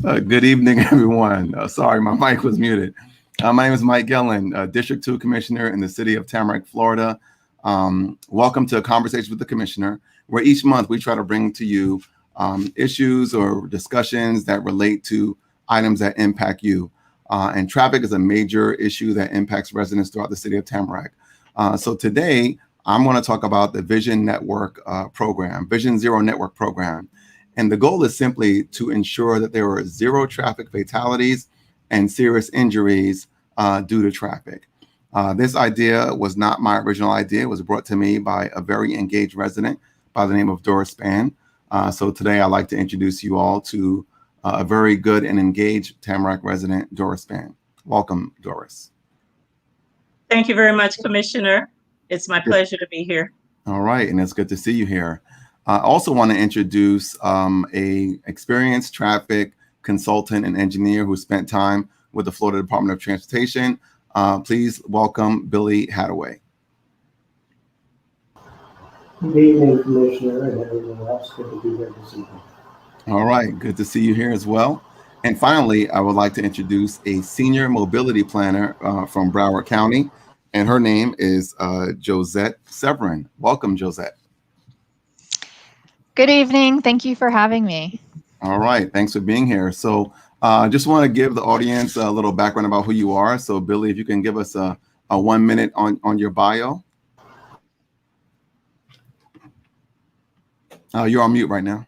Good evening, everyone. Sorry, my mic was muted. My name is Mike Gelin, District 2 Commissioner in the City of Tamarac, Florida. Welcome to a Conversation with the Commissioner, where each month we try to bring to you issues or discussions that relate to items that impact you. And traffic is a major issue that impacts residents throughout the City of Tamarac. So today, I'm going to talk about the Vision Network program, Vision Zero Network program. And the goal is simply to ensure that there are zero traffic fatalities and serious injuries due to traffic. This idea was not my original idea. It was brought to me by a very engaged resident by the name of Doris Spann. So today I'd like to introduce you all to a very good and engaged Tamarac resident, Doris Spann. Welcome, Doris. Thank you very much, Commissioner. It's my pleasure to be here. All right, and it's good to see you here. I also want to introduce a experienced traffic consultant and engineer who spent time with the Florida Department of Transportation. Please welcome Billy Hadaway. Good evening, Commissioner, and everyone else. Good to be here this evening. All right, good to see you here as well. And finally, I would like to introduce a senior mobility planner from Broward County, and her name is Josette Severin. Welcome, Josette. Good evening. Thank you for having me. All right. Thanks for being here. So I just want to give the audience a little background about who you are. So Billy, if you can give us a 1 minute on your bio. You're on mute right now.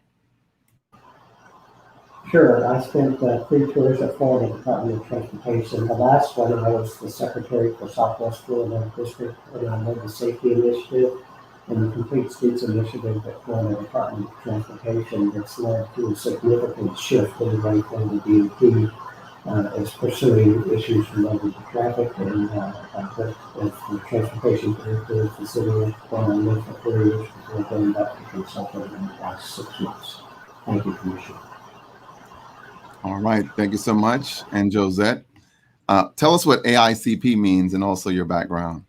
Sure. I spent 3 tours at Florida Department of Transportation. The last one, I was the Secretary for Southwest Florida District, and I led the safety initiative and the Complete Streets initiative at Florida Department of Transportation that's led to a significant shift in the way Florida DOT is pursuing issues related to traffic and the transportation director of the city of Florida for 4 years before going back to consultant in the last 6 months. Thank you, Commissioner. All right. Thank you so much. And Josette, tell us what AICP means and also your background.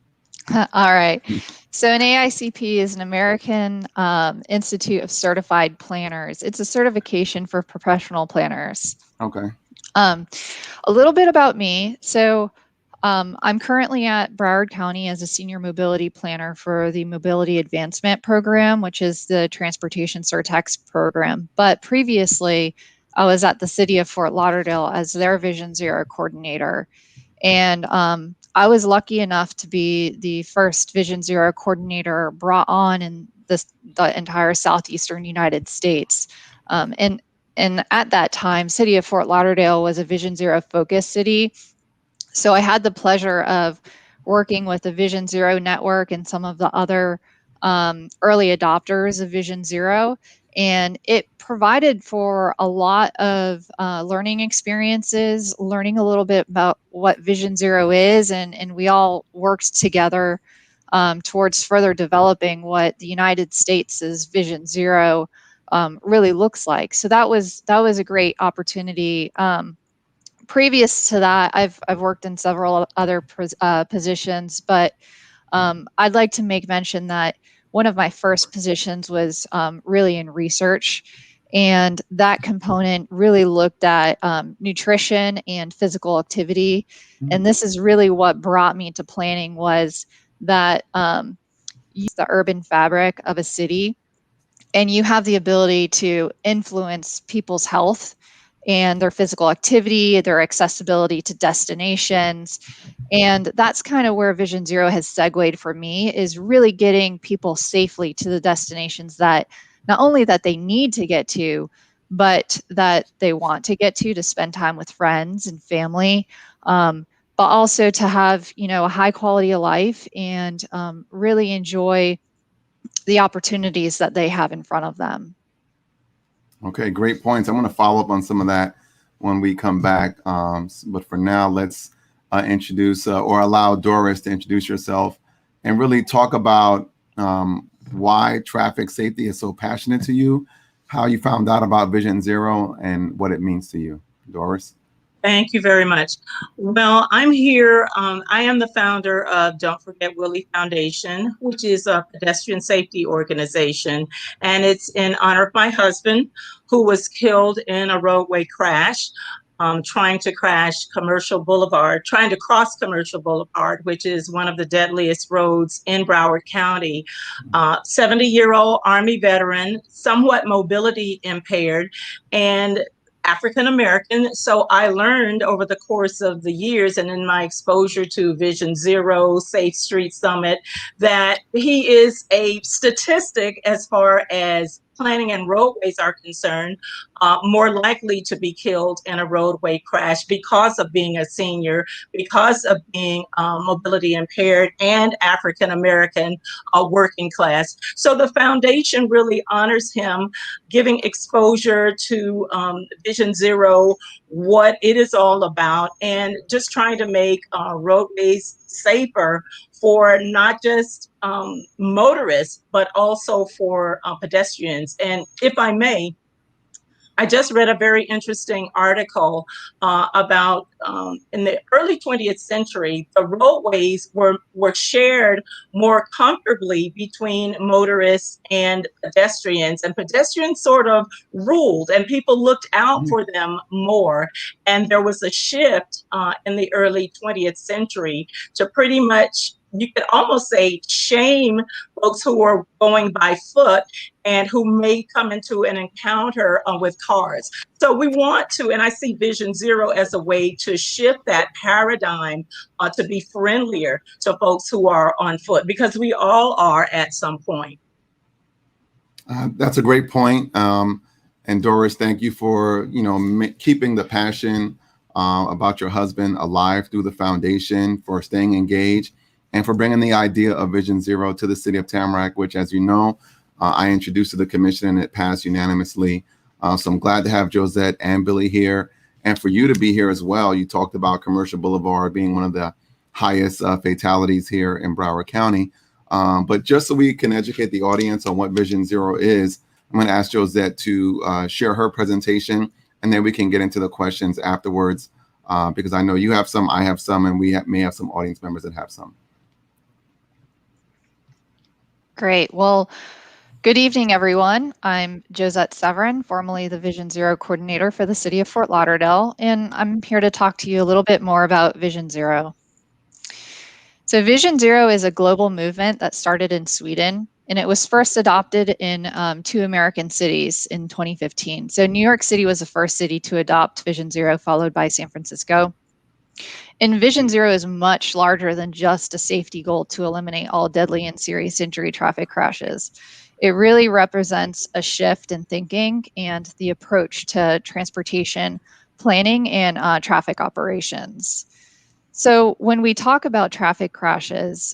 All right. So an AICP is an American Institute of Certified Planners. It's a certification for professional planners. Okay. A little bit about me. So I'm currently at Broward County as a senior mobility planner for the Mobility Advancement Program, which is the Transportation Surtax program. But previously, I was at the City of Fort Lauderdale as their Vision Zero coordinator. And I was lucky enough to be the first Vision Zero coordinator brought on in the entire southeastern United States. And at that time, City of Fort Lauderdale was a Vision Zero focused city. So I had the pleasure of working with the Vision Zero network and some of the other early adopters of Vision Zero. And it provided for a lot of learning experiences, learning a little bit about what Vision Zero is, and we all worked together towards further developing what the United States' Vision Zero really looks like. So that was a great opportunity. Previous to that, I've worked in several other positions, but I'd like to make mention that one of my first positions was really in research, and that component really looked at nutrition and physical activity. And this is really what brought me to planning, was that use the urban fabric of a city, and you have the ability to influence people's health and their physical activity, their accessibility to destinations. And that's kind of where Vision Zero has segued for me, is really getting people safely to the destinations that not only that they need to get to, but that they want to get to spend time with friends and family, but also to have, a high quality of life and really enjoy the opportunities that they have in front of them. Okay, great points. I'm going to follow up on some of that when we come back. But for now, let's introduce or allow Doris to introduce yourself and really talk about why traffic safety is so passionate to you, how you found out about Vision Zero, and what it means to you. Doris? Thank you very much. Well, I'm here. I am the founder of Don't Forget Willie Foundation, which is a pedestrian safety organization. And it's in honor of my husband, who was killed in a roadway crash, trying to cross Commercial Boulevard, which is one of the deadliest roads in Broward County. 70-year-old Army veteran, somewhat mobility impaired, and African American. So I learned over the course of the years and in my exposure to Vision Zero, Safe Street Summit, that he is a statistic as far as planning and roadways are concerned, more likely to be killed in a roadway crash because of being a senior, because of being mobility impaired and African American, working class. So the foundation really honors him, giving exposure to Vision Zero, what it is all about, and just trying to make roadways safer for not just motorists, but also for pedestrians. And if I may, I just read a very interesting article about in the early 20th century, the roadways were shared more comfortably between motorists and pedestrians sort of ruled, and people looked out for them more. And there was a shift in the early 20th century to pretty much, you could almost say, shame folks who are going by foot and who may come into an encounter with cars. So we want to, and I see Vision Zero as a way to shift that paradigm to be friendlier to folks who are on foot, because we all are at some point. That's a great point. And Doris, thank you for, keeping the passion about your husband alive through the foundation, for staying engaged, and for bringing the idea of Vision Zero to the City of Tamarac, which, as you know, I introduced to the commission and it passed unanimously. So I'm glad to have Josette and Billy here, and for you to be here as well. You talked about Commercial Boulevard being one of the highest fatalities here in Broward County. But just so we can educate the audience on what Vision Zero is, I'm going to ask Josette to share her presentation, and then we can get into the questions afterwards, because I know you have some, I have some, and we may have some audience members that have some. Great. Well, good evening, everyone. I'm Josette Severin, formerly the Vision Zero coordinator for the City of Fort Lauderdale, and I'm here to talk to you a little bit more about Vision Zero. So Vision Zero is a global movement that started in Sweden, and it was first adopted in 2 American cities in 2015. So New York City was the first city to adopt Vision Zero, followed by San Francisco. And Vision Zero is much larger than just a safety goal to eliminate all deadly and serious injury traffic crashes. It really represents a shift in thinking and the approach to transportation planning and traffic operations. So when we talk about traffic crashes,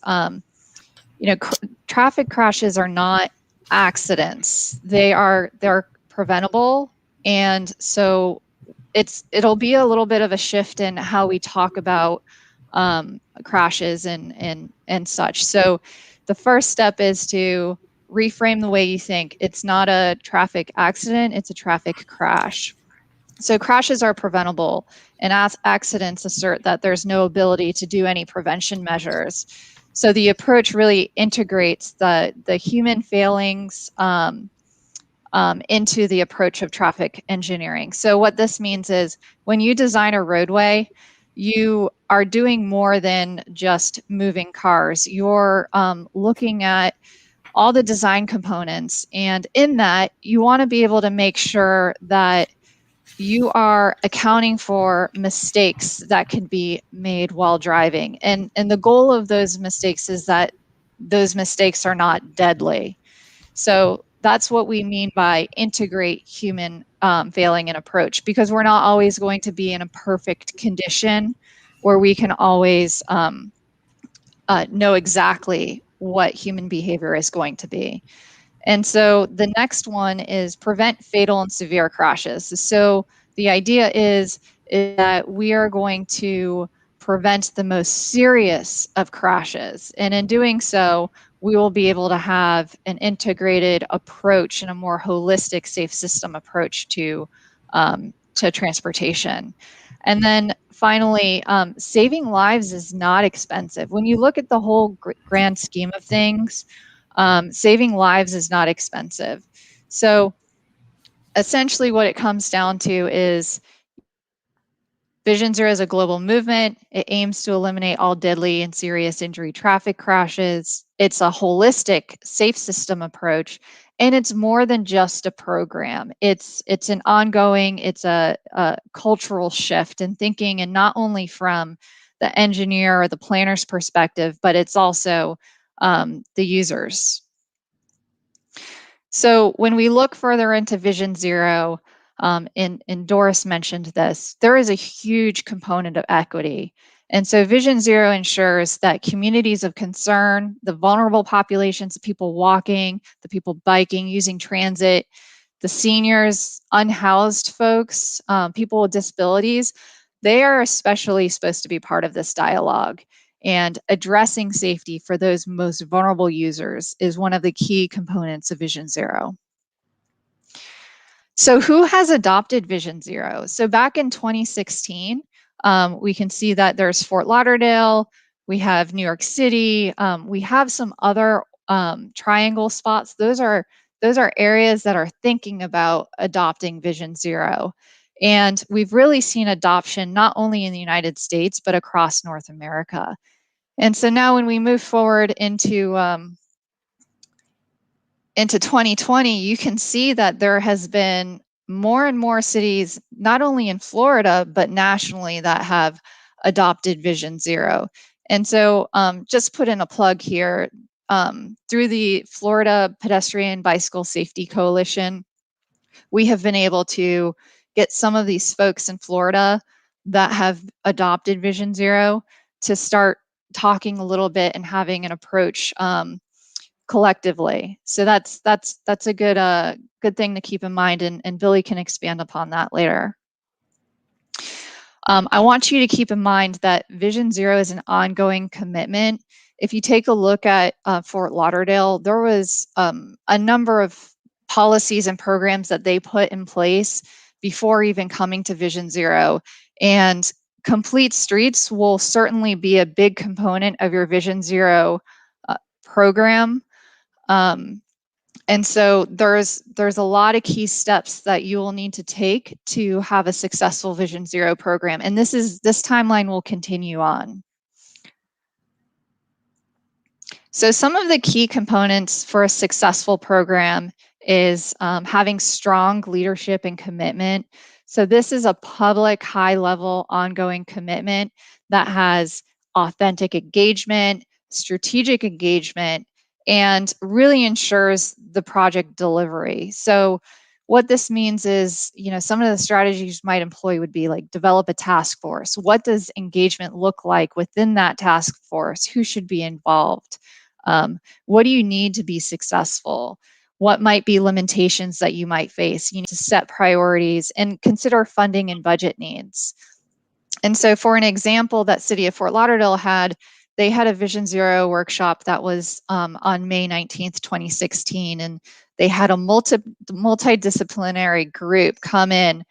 traffic crashes are not accidents. They're preventable, and so it'll be a little bit of a shift in how we talk about crashes and such. So the first step is to reframe the way you think. It's not a traffic accident, it's a traffic crash. So crashes are preventable, and accidents assert that there's no ability to do any prevention measures. So the approach really integrates the human failings into the approach of traffic engineering. So what this means is when you design a roadway, you are doing more than just moving cars. You're looking at all the design components, and in that, you want to be able to make sure that you are accounting for mistakes that can be made while driving. And the goal of those mistakes is that those mistakes are not deadly. So that's what we mean by integrate human failing and approach, because we're not always going to be in a perfect condition where we can always know exactly what human behavior is going to be. And so the next one is prevent fatal and severe crashes. So the idea is that we are going to prevent the most serious of crashes. And in doing so, we will be able to have an integrated approach and a more holistic safe system approach to transportation. And then finally, saving lives is not expensive. When you look at the whole grand scheme of things, saving lives is not expensive. So essentially what it comes down to is Vision Zero is a global movement. It aims to eliminate all deadly and serious injury traffic crashes. It's a holistic, safe system approach, and it's more than just a program. It's an ongoing, it's a cultural shift in thinking, and not only from the engineer or the planner's perspective, but it's also the users. So when we look further into Vision Zero, and Doris mentioned this, there is a huge component of equity. And so Vision Zero ensures that communities of concern, the vulnerable populations, the people walking, the people biking, using transit, the seniors, unhoused folks, people with disabilities, they are especially supposed to be part of this dialogue. And addressing safety for those most vulnerable users is one of the key components of Vision Zero. So who has adopted Vision Zero? So back in 2016, we can see that there's Fort Lauderdale, we have New York City, we have some other triangle spots. Those are areas that are thinking about adopting Vision Zero. And we've really seen adoption not only in the United States, but across North America. And so now when we move forward into 2020, you can see that there has been more and more cities, not only in Florida, but nationally, that have adopted Vision Zero. And so just put in a plug here, through the Florida Pedestrian Bicycle Safety Coalition, we have been able to get some of these folks in Florida that have adopted Vision Zero to start talking a little bit and having an approach collectively. So that's a good thing to keep in mind, and Billy can expand upon that later. I want you to keep in mind that Vision Zero is an ongoing commitment. If you take a look at Fort Lauderdale, there was a number of policies and programs that they put in place before even coming to Vision Zero. And complete streets will certainly be a big component of your Vision Zero program. And so there's a lot of key steps that you will need to take to have a successful Vision Zero program. And this timeline will continue on. So some of the key components for a successful program is having strong leadership and commitment. So this is a public, high-level, ongoing commitment that has authentic engagement, strategic engagement, and really ensures the project delivery. So what this means is, some of the strategies you might employ would be like develop a task force. What does engagement look like within that task force? Who should be involved? What do you need to be successful? What might be limitations that you might face? You need to set priorities and consider funding and budget needs. And so for an example that City of Fort Lauderdale had, they had a Vision Zero workshop that was on May 19th, 2016, and they had a multidisciplinary group come in,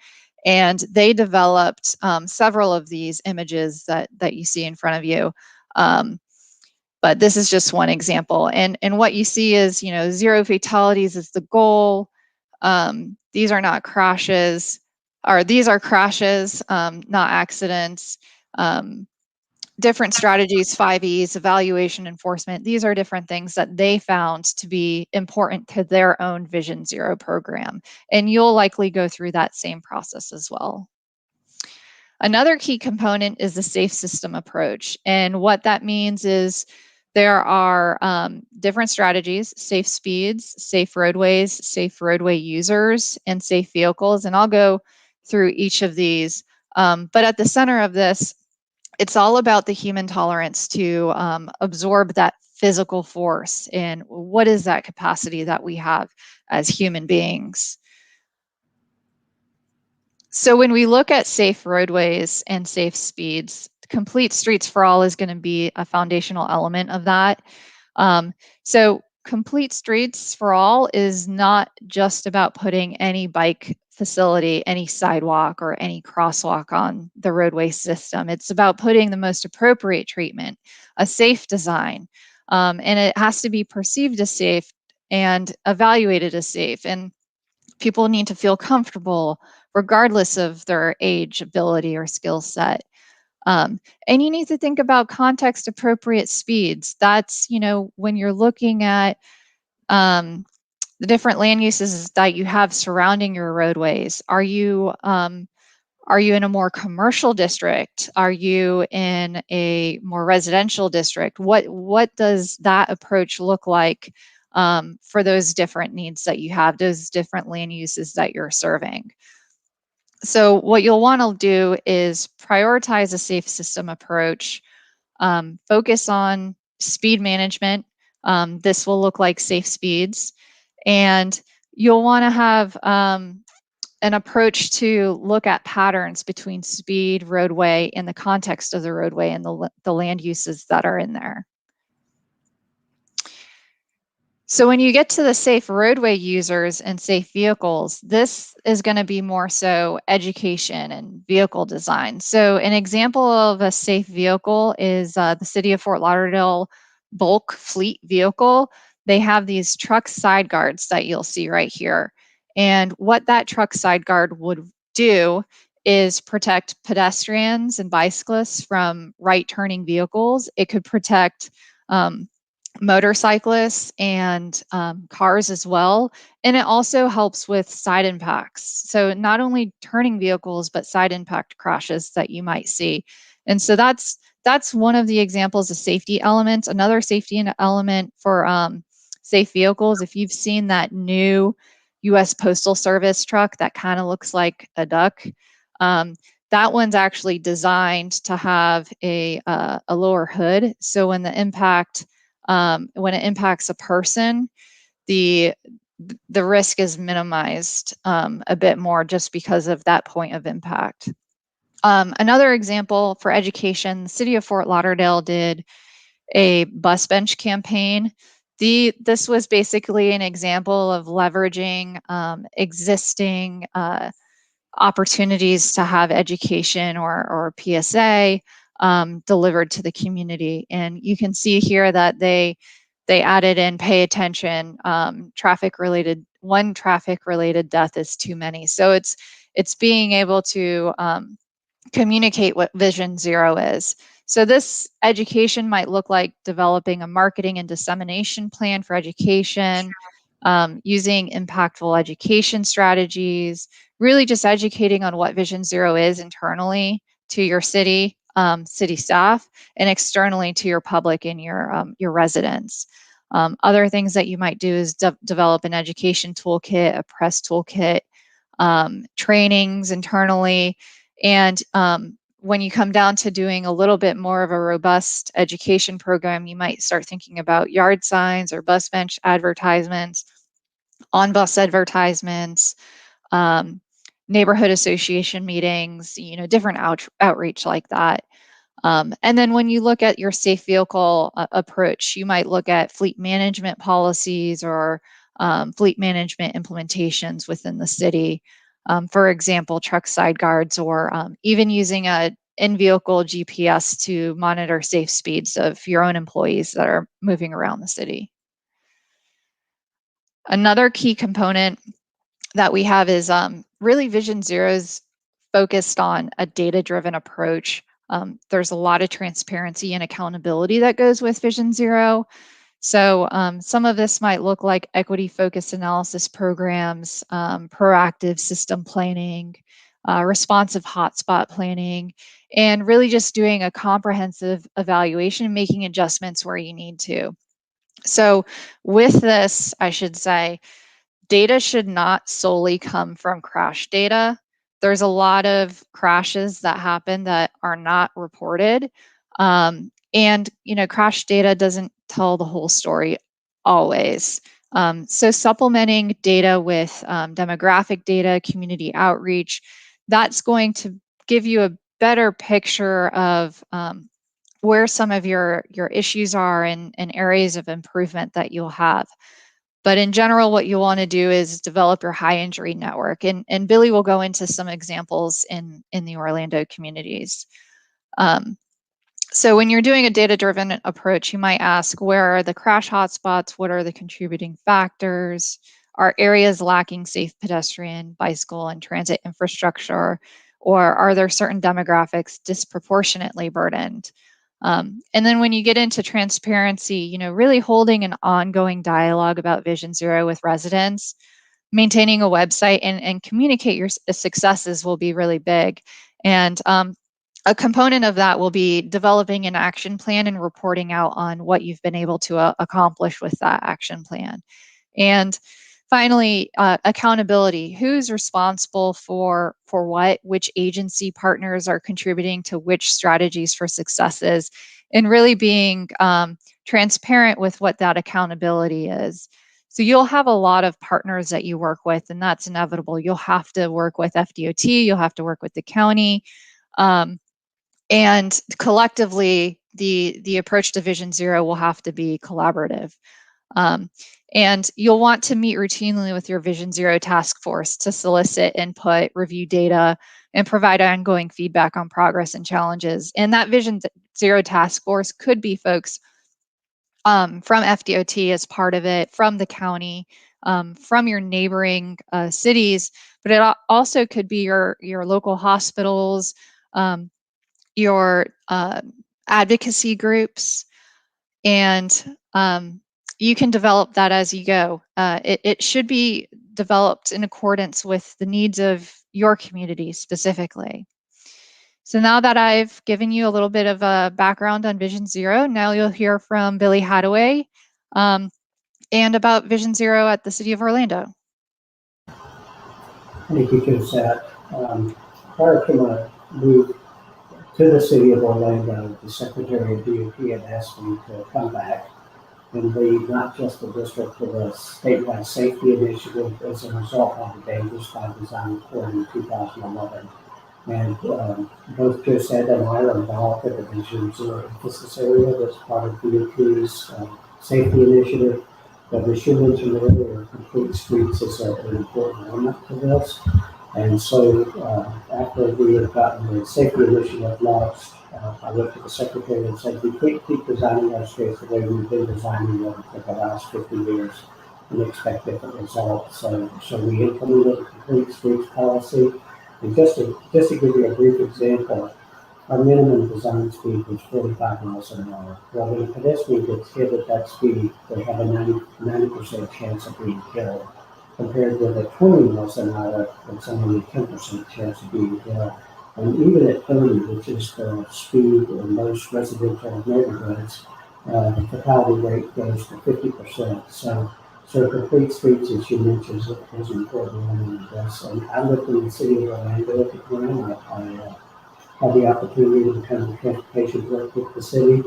and they developed several of these images that you see in front of you. But this is just one example. And what you see is, zero fatalities is the goal. These are not crashes, or these are crashes, not accidents. Different strategies, 5 E's, evaluation, enforcement. These are different things that they found to be important to their own Vision Zero program. And you'll likely go through that same process as well. Another key component is the safe system approach. And what that means is there are different strategies: safe speeds, safe roadways, safe roadway users, and safe vehicles. And I'll go through each of these. But at the center of this, it's all about the human tolerance to absorb that physical force. And what is that capacity that we have as human beings? So when we look at safe roadways and safe speeds, complete streets for all is going to be a foundational element of that. So complete streets for all is not just about putting any bike facility any sidewalk or any crosswalk on the roadway system. It's about putting the most appropriate treatment, a safe design, and it has to be perceived as safe and evaluated as safe. And people need to feel comfortable regardless of their age, ability, or skill set. And you need to think about context appropriate speeds. That's, when you're looking at the different land uses that you have surrounding your roadways. Are you in a more commercial district? Are you in a more residential district? What does that approach look like for those different needs that you have, those different land uses that you're serving? So what you'll want to do is prioritize a safe system approach, focus on speed management. This will look like safe speeds. And you'll want to have an approach to look at patterns between speed, roadway, and the context of the roadway and the land uses that are in there. So when you get to the safe roadway users and safe vehicles, this is going to be more so education and vehicle design. So an example of a safe vehicle is the City of Fort Lauderdale bulk fleet vehicle. They have these truck side guards that you'll see right here. And what that truck side guard would do is protect pedestrians and bicyclists from right turning vehicles. It could protect motorcyclists and cars as well. And it also helps with side impacts. So not only turning vehicles, but side impact crashes that you might see. And so that's one of the examples of safety elements. Another safety element for safe vehicles, if you've seen that new US Postal Service truck that kind of looks like a duck, that one's actually designed to have a lower hood. So when it impacts a person, the risk is minimized a bit more just because of that point of impact. Another example for education, the City of Fort Lauderdale did a bus bench campaign. This was basically an example of leveraging existing opportunities to have education or PSA delivered to the community. And you can see here that they added in pay attention, one traffic related death is too many. So it's being able to communicate what Vision Zero is. So this education might look like developing a marketing and dissemination plan for education, using impactful education strategies, really just educating on what Vision Zero is internally to your city staff, and externally to your public and your residents. Other things that you might do is develop an education toolkit, a press toolkit, trainings internally. And when you come down to doing a little bit more of a robust education program, you might start thinking about yard signs or bus bench advertisements, on-bus advertisements, neighborhood association meetings, different outreach like that. And then when you look at your safe vehicle approach, you might look at fleet management policies or fleet management implementations within the city. For example, truck side guards, or even using a in-vehicle GPS to monitor safe speeds of your own employees that are moving around the city. Another key component that we have is really Vision Zero's focused on a data-driven approach. There's a lot of transparency and accountability that goes with Vision Zero. So some of this might look like equity-focused analysis programs, proactive system planning, responsive hotspot planning, and really just doing a comprehensive evaluation and making adjustments where you need to. So with this, I should say, data should not solely come from crash data. There's a lot of crashes that happen that are not reported. And crash data doesn't tell the whole story always. So supplementing data with demographic data, community outreach, that's going to give you a better picture of where some of your issues are and areas of improvement that you'll have. But in general, what you want to do is develop your high injury network. And Billy will go into some examples in the Orlando communities. So when you're doing a data-driven approach, you might ask, where are the crash hotspots? What are the contributing factors? Are areas lacking safe pedestrian, bicycle, and transit infrastructure? Or are there certain demographics disproportionately burdened? And then when you get into transparency, really holding an ongoing dialogue about Vision Zero with residents, maintaining a website and communicate your successes will be really big. And a component of that will be developing an action plan and reporting out on what you've been able to accomplish with that action plan. And finally, accountability. Who's responsible for what? Which agency partners are contributing to which strategies for successes? And really being transparent with what that accountability is. So you'll have a lot of partners that you work with, and that's inevitable. You'll have to work with FDOT, you'll have to work with the county, and collectively, the approach to Vision Zero will have to be collaborative. And you'll want to meet routinely with your Vision Zero task force to solicit input, review data, and provide ongoing feedback on progress and challenges. And that Vision Zero task force could be folks from FDOT as part of it, from the county, from your neighboring cities, but it also could be your local hospitals, your advocacy groups, and you can develop that as you go. It should be developed in accordance with the needs of your community specifically. So now that I've given you a little bit of a background on Vision Zero, now you'll hear from Billy Hadaway and about Vision Zero at the City of Orlando. Thank you, Josette. Prior to my move to the City of Orlando, the Secretary of DOT had asked me to come back and lead not just the district but a statewide safety initiative as a result of the Dangerous by Design report in 2011. And both Josette and I are involved in the Vision Zero emphasis area that's part of DOT's safety initiative. But as you mentioned earlier, complete streets is an important element to this. And so after we had gotten the safety initiative launched, I went to the Secretary and said, we can't keep designing our streets the way we've been designing them for the last 50 years and expect different results. So we implemented a complete streets policy. And just to give you a brief example, our minimum design speed was 45 miles an hour. Well, when a pedestrian gets hit at that speed, they have a 90% chance of being killed. Compared with at 20 miles an hour, it's only a 10% chance of being killed. And even at 30, which is the speed in most residential neighborhoods, the fatality rate goes to 50%. So complete streets, as you mentioned, is an important element of this. And I lived in the City of Orlando at the time. I had the opportunity to become a transportation director with the city.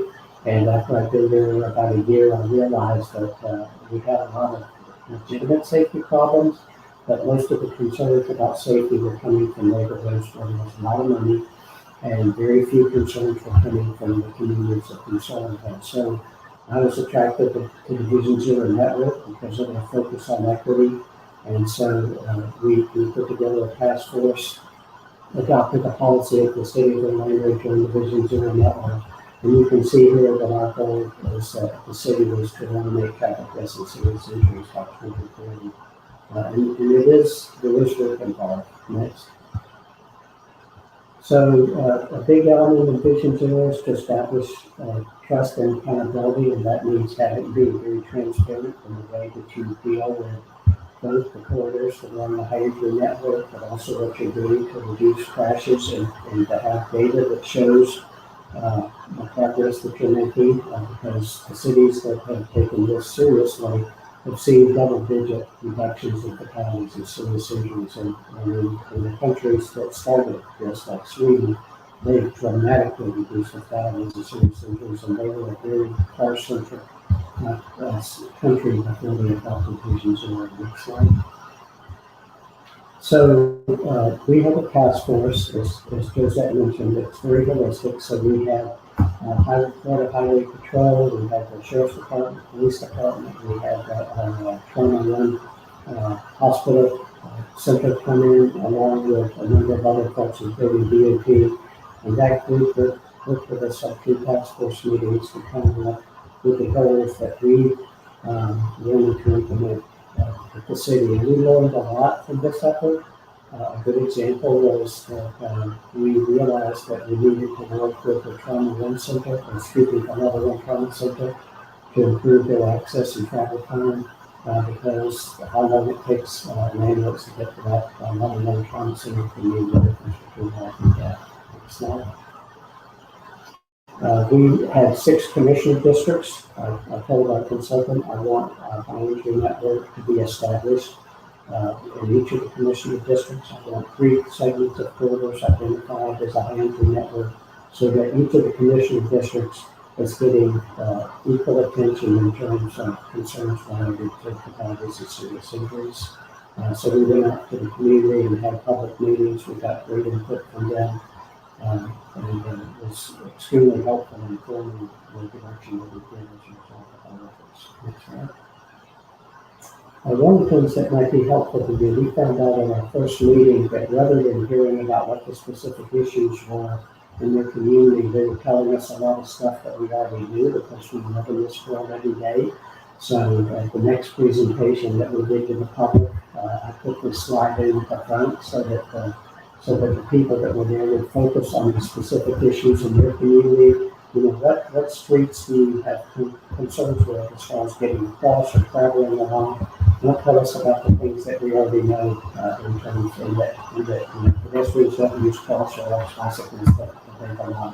And after I'd been there about a year, I realized that we had a lot of legitimate safety problems, but most of the concerns about safety were coming from neighborhoods where there was a lot of money, and very few concerns were coming from the communities of concern. And so I was attracted to the Vision Zero network because of their focus on equity. And so we put together a task force, adopted a policy at the City of Orlando, joined the Vision Zero network. And you can see here that our goal is that the city was to eliminate traffic deaths and serious injuries by 2030. And there is work involved. Next. So a big element of Vision Zero is to establish trust and accountability, and that means being very transparent in the way that you deal with both the corridors that run the high injury network, but also what you're doing to reduce crashes and to have data that shows the progress that you're making, because the cities that have taken this seriously have seen double-digit reductions in fatalities and serious injuries. And in the countries that started this, like Sweden, they dramatically reduced fatalities and serious injuries, and they were a very car-centric country before they adopted Vision Zero. Next slide. So we have a task force, as Josette mentioned, it's very holistic. So we have Florida Highway Patrol, we have the Sheriff's Department, Police Department, we have our Trauma Run Hospital Center come in, along with a number of other folks, including DOT. And that group worked with us on 2 task force meetings to come up with the goals that we wanted to implement at the city. And we learned a lot from this effort. A good example was that we realized that we needed to work with the Trauma Run Center, another one Trauma Center, to improve their access and travel time, because how long it takes an ambulance to get to that number one trauma center can mean the difference between life and death. Slide. We had 6 commissioner districts. I told our consultant I want a high entry network to be established in each of the commissioner districts. I want 3 segments of corridors identified as a high entry network, so that each of the commissioner districts is getting equal attention in terms of concerns related to fatalities and serious injuries. So we went out to the community and had public meetings. We got great input from them. And it was extremely helpful in forming the direction that we did as a result of our efforts. Next slide. One of the things that might be helpful to do, we found out in our first meeting that rather than hearing about what the specific issues were in their community, they were telling us a lot of stuff that we already knew, because we live in this world every day. So at the next presentation that we did to the public, I put this slide in at the front so that the people that were there would focus on the specific issues in their community. You know, what streets do you have concerns with as far as getting across or traveling along? Don't tell us about the things that we already know in terms of that pedestrians don't use crosswalks or bicyclists that they go on.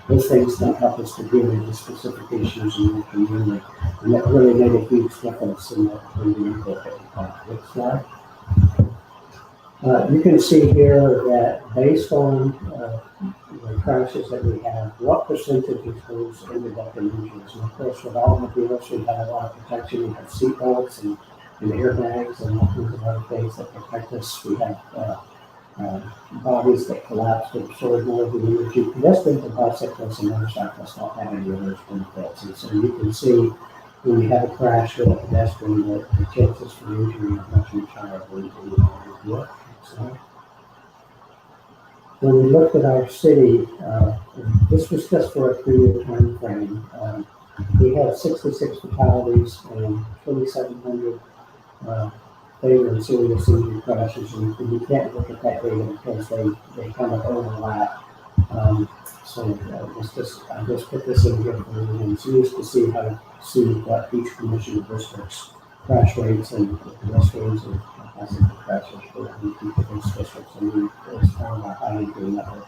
Those things don't help us to deal with the specific issues in the community. And that really made a huge difference in the input that we got. Next slide. You can see here that based on the crashes that we have, what percentage of those ended up in injuries. And of course, with automobiles, we have a lot of protection. We have seat belts and airbags and all kinds of other things that protect us. We have bodies that collapse to absorb more of the energy. Pedestrians and bicyclists and motorcyclists don't have any of those benefits. And so you can see when you have a crash with a pedestrian, that the chances for injury are much higher than you. So, when we looked at our city, this was just for a 3-year time frame. We had 66 fatalities and 2,700 fatal and serious injury crashes, and you can't look at that data because they kind of overlap. So I just put this in here for everyone. So used to see what each commissioner district's crash rates and pedestrians and bicycle crashes for each of those districts, and we found our high entry network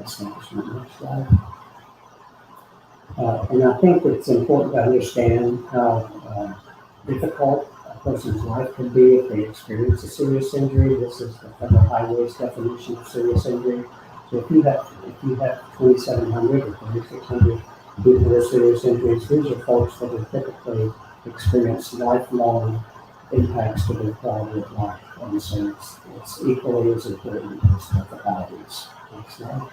establishment. Next slide. And I think it's important to understand how difficult a person's life can be if they experience a serious injury. This is the Federal Highways definition of serious injury. So if you have 2,700 or 2,600 people with serious injuries, these are folks that have typically experienced lifelong impacts to their quality of life. And so it's equally as important as the fatalities. Next slide.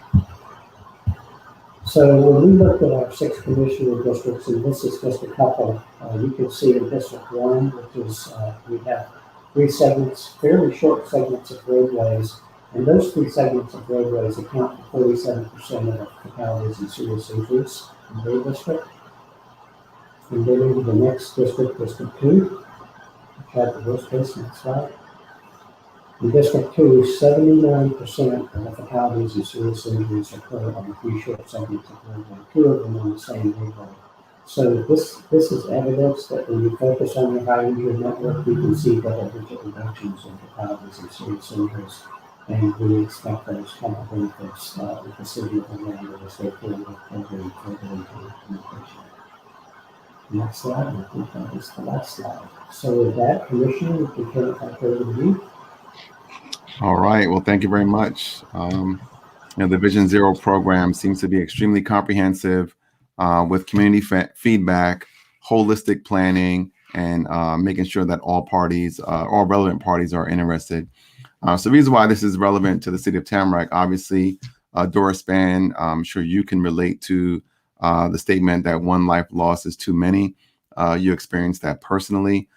So when we looked at our 6 commissioner districts, and this is just a couple, you can see in District 1, which is we have 3 segments, fairly short segments of roadways, and those 3 segments of roadways account for 47% of the fatalities and serious injuries in their district. And then into the next district, District 2, which had the worst case. Next slide. In District 2, 79% of the fatalities and serious injuries occur on the 3 short segments of roadway, 2 of them on the same roadway. So this is evidence that when you focus on your high injury network, you can see double-digit reductions in fatalities and serious injuries. And we expect those kind of benefits with the city of Orlando as they further program further into implementation. Next slide. I think that is the last slide. So with that, Commissioner, we can turn it back over to you. All right. Well, thank you very much. The Vision Zero program seems to be extremely comprehensive with community feedback, holistic planning, and making sure that all relevant parties are interested. So the reason why this is relevant to the city of Tamarac, obviously, Doris Spann, I'm sure you can relate to the statement that one life lost is too many. You experienced that personally.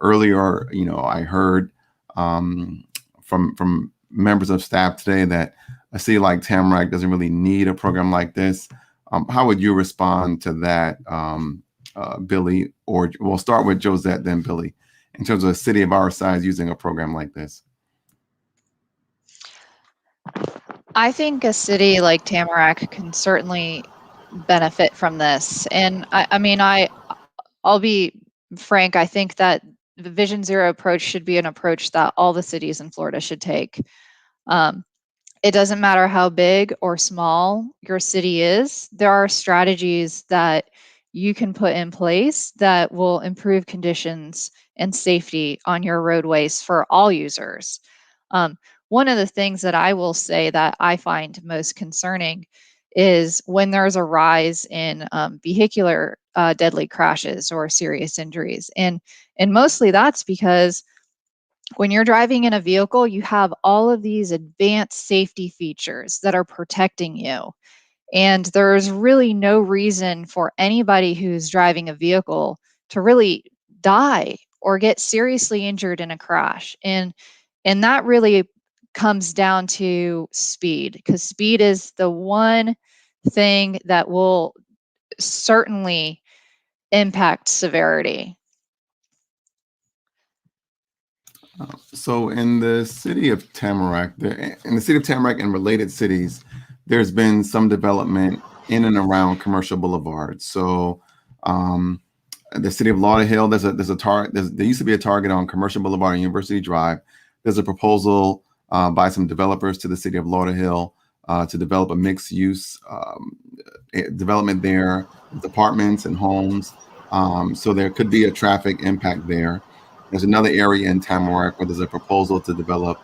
Earlier, I heard from members of staff today that a city like Tamarac doesn't really need a program like this. How would you respond to that, Billy? Or we'll start with Josette, then Billy, in terms of a city of our size using a program like this. I think a city like Tamarac can certainly benefit from this. And I'll be frank, I think that the Vision Zero approach should be an approach that all the cities in Florida should take. It doesn't matter how big or small your city is, there are strategies that you can put in place that will improve conditions and safety on your roadways for all users. One of the things that I will say that I find most concerning is when there's a rise in vehicular deadly crashes or serious injuries. And mostly that's because when you're driving in a vehicle, you have all of these advanced safety features that are protecting you. And there's really no reason for anybody who's driving a vehicle to really die or get seriously injured in a crash. And that really comes down to speed, because speed is the one thing that will certainly impact severity. So in the city of Tamarac, and related cities, there's been some development in and around Commercial Boulevard. So the city of Lauderhill, there used to be a target on Commercial Boulevard and University Drive. There's a proposal by some developers to the city of Lauderhill to develop a mixed use development there with apartments and homes. So there could be a traffic impact there. There's another area in Tamarac where there's a proposal to develop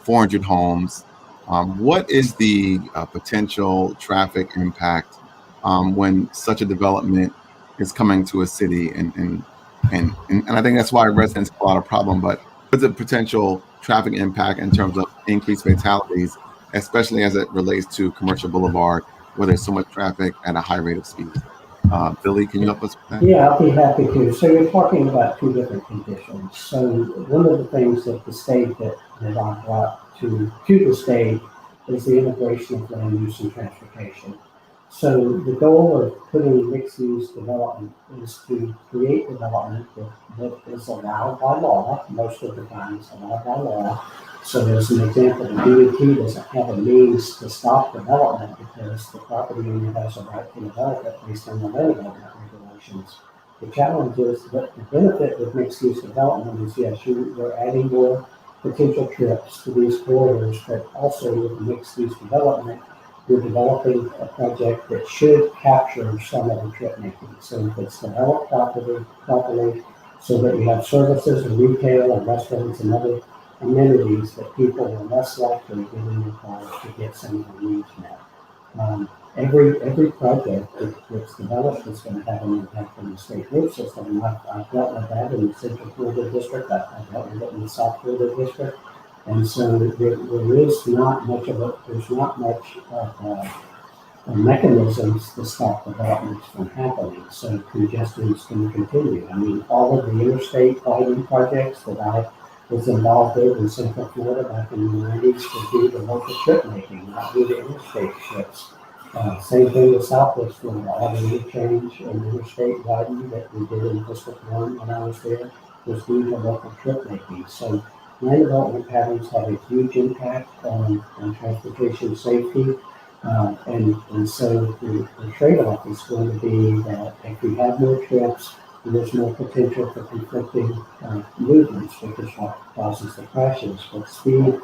400 homes. What is the potential traffic impact when such a development is coming to a city? And I think that's why residents have a lot of problem. But what's the potential traffic impact in terms of increased fatalities, especially as it relates to Commercial Boulevard, where there's so much traffic at a high rate of speed? Billy, can you help us with that? Yeah, I'll be happy to. So you're talking about two different conditions. So one of the things that the state that I brought to the state is the integration of land use and transportation. So the goal of putting mixed use development is to create development that is allowed by law. Most of the time it's allowed by law. So there's an example, the DOT doesn't have a means to stop development because the property owner has a right to develop it based on the land development regulations. The challenge is that the benefit with mixed use development is, yes, you're adding more potential trips to these corridors, but also with mixed use development, you're developing a project that should capture some of the trip making. So if it's developed properly so that you have services and retail and restaurants and other amenities, that people are less likely to get in their cars to get some of their needs met. Every project that's developed is going to have an impact on the state road system. I've dealt with that in the Central Florida District. I've dealt with it in the South Florida District. And so there is not much of mechanisms to stop developments from happening. So congestion is going to continue. I mean, all of the interstate widening projects that I was involved in Central Florida back in the 90s would be the local trip making, not be the interstate trips. Same thing with Southwest Florida. All the interchange and interstate widening that we did in District 1 when I was there was due to local trip making. So land development patterns have a huge impact on transportation safety. And so the trade-off is going to be that if we have more trips, there's more potential for conflicting movements, which is what causes the crashes. But speed,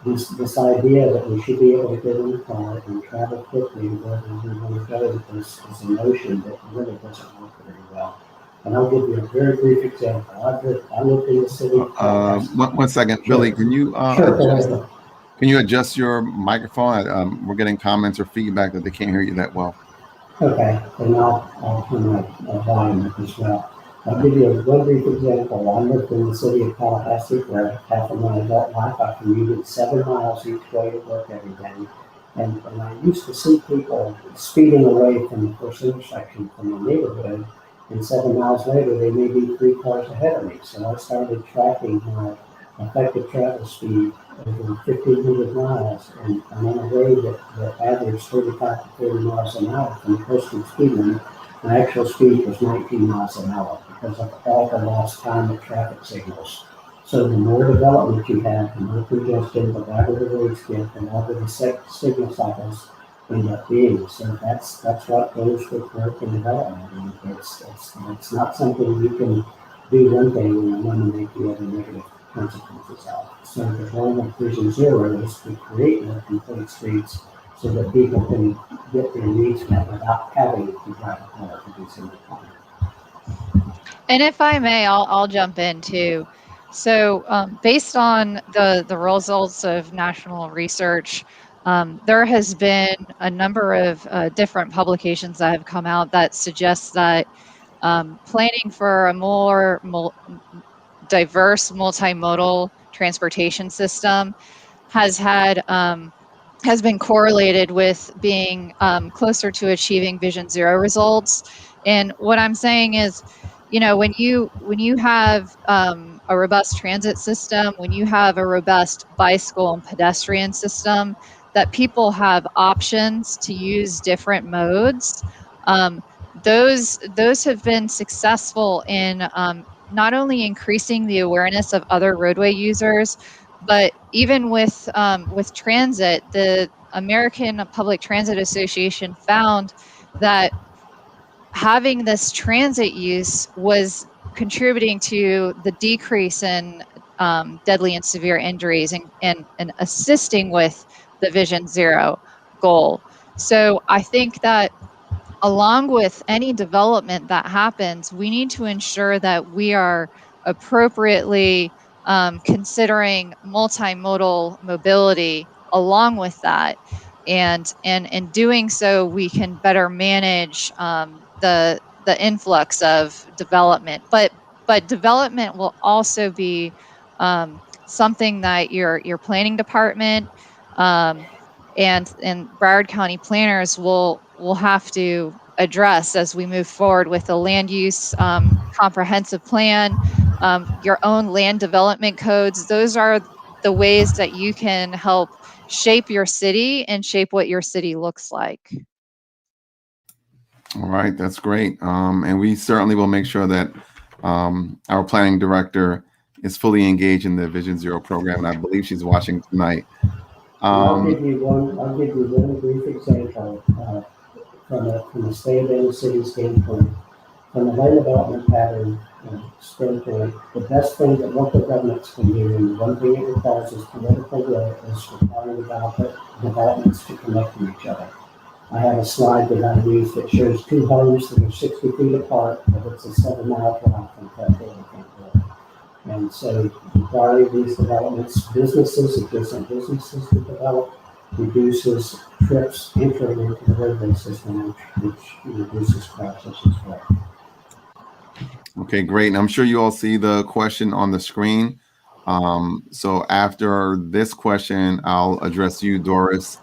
this idea that we should be able to get in the car and travel quickly where we want to go is a notion that really doesn't work very well. And I'll give you a very brief example. I lived in the city. One second, sure. Billy, can you adjust your microphone? We're getting comments or feedback that they can't hear you that well. Okay, and I'll turn my volume up as well. I'll give you one brief example. I lived in the city of Tallahassee for half of my adult life. I commuted 7 miles each way to work every day. And I used to see people speeding away from the first intersection from the neighborhood, and 7 miles later, they may be 3 cars ahead of me. So I started tracking my effective travel speed over 1,500 miles, and I'm on a road that averaged 35 to 40 miles an hour from the posted speed limit. My actual speed was 19 miles an hour because of all the lost time at traffic signals. So the more development you have, the more congestion, the wider the roads get, the longer the signal cycles end up being. So that's what goes with growth and development. And it's not something you can do one thing and eliminate the other negative consequences of. So the goal of Vision Zero is to create more complete streets so that people can get their needs met without having to drive a car to do something. And if I may, I'll jump in too. So, based on the results of national research, there has been a number of different publications that have come out that suggest that planning for a more diverse multimodal transportation system has had has been correlated with being closer to achieving Vision Zero results. And what I'm saying is, you know, when you have a robust transit system, when you have a robust bicycle and pedestrian system, that people have options to use different modes. Um, those have been successful in not only increasing the awareness of other roadway users, but even with transit, the American Public Transit Association found that having this transit use was contributing to the decrease in deadly and severe injuries and assisting with the Vision Zero goal. So I think that along with any development that happens, we need to ensure that we are appropriately considering multimodal mobility along with that. And in doing so, we can better manage the influx of development. But development will also be something that your planning department and Broward County planners will have to address as we move forward with the land use comprehensive plan, your own land development codes. Those are the ways that you can help shape your city and shape what your city looks like. All right, that's great. And we certainly will make sure that our planning director is fully engaged in the Vision Zero program, and I believe she's watching tonight. I'll give you one brief example from a state and a city standpoint. From a land development pattern standpoint, the best thing that local governments can do, and the one thing it requires is political will, is requiring developments to connect to each other. I have a slide that I use that shows two homes that are 60 feet apart, but it's a 7-mile drive from front door to front door. And so requiring these developments, adjacent businesses to develop, reduces trips entering into the roadway system, which reduces crashes as well. Okay, great. And I'm sure you all see the question on the screen. So after this question, I'll address you, Doris.